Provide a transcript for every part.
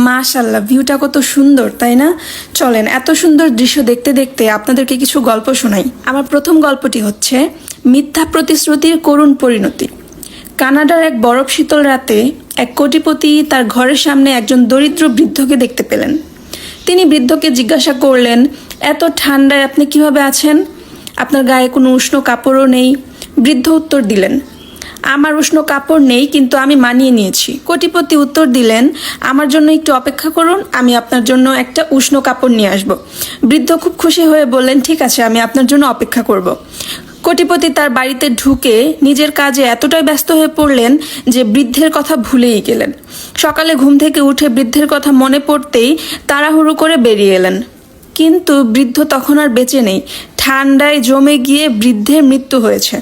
মাশাআল্লাহ, ভিউটা কত সুন্দর তাই না? চলেন এত সুন্দর দৃশ্য দেখতে দেখতে আপনাদেরকে কিছু গল্প শোনাই। আমার প্রথম গল্পটি হচ্ছে মিথ্যা প্রতিশ্রুতির করুণ পরিণতি। কানাডার এক বরফ শীতল রাতে এক কোটিপতি তার ঘরের সামনে একজন দরিদ্র বৃদ্ধকে দেখতে পেলেন। তিনি বৃদ্ধকে জিজ্ঞাসা করলেন, এত ঠান্ডায় আপনি কিভাবে আছেন? আপনার গায়ে কোনো উষ্ণ কাপড়ও নেই। বৃদ্ধ উত্তর দিলেন, আমার উষ্ণ কাপড় নেই, কিন্তু আমি মানিয়ে নিয়েছি। কোটিপতি উত্তর দিলেন, আমার জন্য একটু অপেক্ষা করুন, আমি আপনার জন্য একটা উষ্ণ কাপড় নিয়ে আসব। বৃদ্ধ খুব খুশি হয়ে বললেন, ঠিক আছে, আমি আপনার জন্য অপেক্ষা করব। কোটিপতি তার বাড়িতে ঢুকে নিজের কাজে এতটাই ব্যস্ত হয়ে পড়লেন যে বৃদ্ধের কথা ভুলেই গেলেন। সকালে ঘুম থেকে উঠে বৃদ্ধের কথা মনে পড়তেই তাড়াহুড়ো করে বেরিয়ে এলেন। কিন্তু বৃদ্ধ তখন আর বেঁচে নেই। ঠান্ডায় জমে গিয়ে বৃদ্ধের মৃত্যু হয়েছে।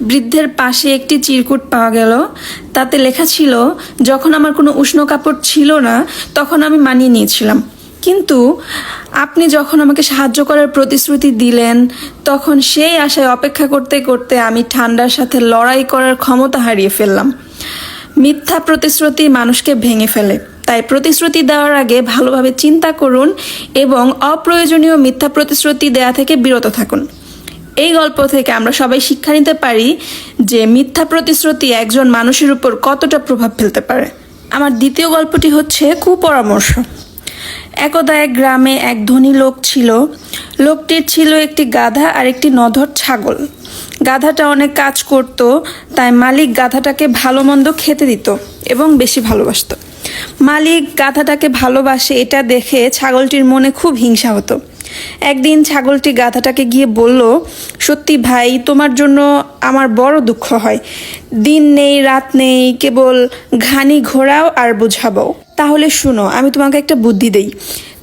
বৃদ্ধের পাশে একটি চিরকুট পাওয়া গেল। তাতে লেখা ছিল, যখন আমার কোনো উষ্ণ কাপড় ছিল না তখন আমি মানিয়ে নিয়েছিলাম, কিন্তু আপনি যখন আমাকে সাহায্য করার প্রতিশ্রুতি দিলেন তখন সেই আশায় অপেক্ষা করতে করতে আমি ঠান্ডার সাথে লড়াই করার ক্ষমতা হারিয়ে ফেললাম। মিথ্যা প্রতিশ্রুতি মানুষকে ভেঙে ফেলে, তাই প্রতিশ্রুতি দেওয়ার আগে ভালোভাবে চিন্তা করুন এবং অপ্রয়োজনীয় মিথ্যা প্রতিশ্রুতি দেয়া থেকে বিরত থাকুন। এই গল্প থেকে আমরা সবাই শিক্ষা নিতে পারি যে মিথ্যা প্রতিশ্রুতি একজন মানুষের উপর কতটা প্রভাব ফেলতে পারে। আমার দ্বিতীয় গল্পটি হচ্ছে কুপরামর্শ। একদা এক গ্রামে এক ধনী লোক ছিল। লোকটির ছিল একটি গাধা আর একটি নধর ছাগল। গাধাটা অনেক কাজ করত, তাই মালিক গাধাটাকে ভালো মন্দ খেতে দিত এবং বেশি ভালোবাসত। মালিক গাধাটাকে ভালোবাসে এটা দেখে ছাগলটির মনে খুব হিংসা হতো। একদিন ছাগলটি গাধাটাকে গিয়ে বলল, সত্যি ভাই, তোমার জন্য আমার বড় দুঃখ হয়। দিন নেই রাত নেই, কেবল ঘানি ঘোরাও আর বুঝাবো। তাহলে শুনো, আমি তোমাকে একটা বুদ্ধি দেই।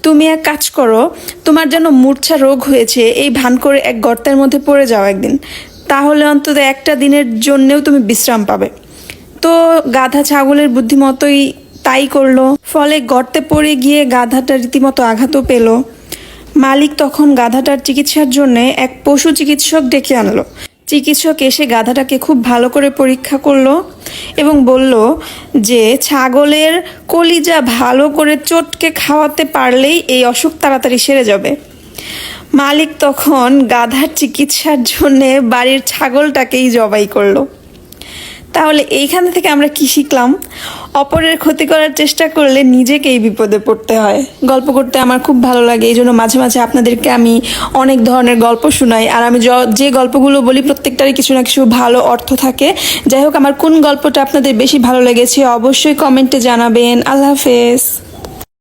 তুমি এক কাজ করো, তোমার যেন মূর্ছা রোগ হয়েছে এই ভান করে এক গর্তের মধ্যে পড়ে যাও একদিন, তাহলে অন্তত একটা দিনের জন্যেও তুমি বিশ্রাম পাবে। তো গাধা ছাগলের বুদ্ধিমতোই তাই করলো। ফলে গর্তে পড়ে গিয়ে গাধাটা রীতিমতো আঘাতও পেল। মালিক তখন গাধাটার চিকিৎসার জন্য এক পশু চিকিৎসক ডেকে আনলো। চিকিৎসক এসে গাধাটাকে খুব ভালো করে পরীক্ষা করলো এবং বলল যে ছাগলের কলিজা ভালো করে চটকে খাওয়াতে পারলেই এই অসুখ তাড়াতাড়ি সেরে যাবে। মালিক তখন গাধার চিকিৎসার জন্যে বাড়ির ছাগলটাকেই জবাই করলো। তাহলে এইখান থেকে আমরা কি শিখলাম? অপরের ক্ষতি করার চেষ্টা করলে নিজেকেই বিপদে পড়তে হয়। গল্প করতে আমার খুব ভালো লাগে, এই জন্য মাঝে মাঝে আপনাদেরকে আমি অনেক ধরনের গল্প শোনাই। আর আমি যে গল্পগুলো বলি প্রত্যেকটারই কিছু না কিছু ভালো অর্থ থাকে। যাই হোক, আমার কোন গল্পটা আপনাদের বেশি ভালো লেগেছে অবশ্যই কমেন্টে জানাবেন। আল্লাহ হাফেজ।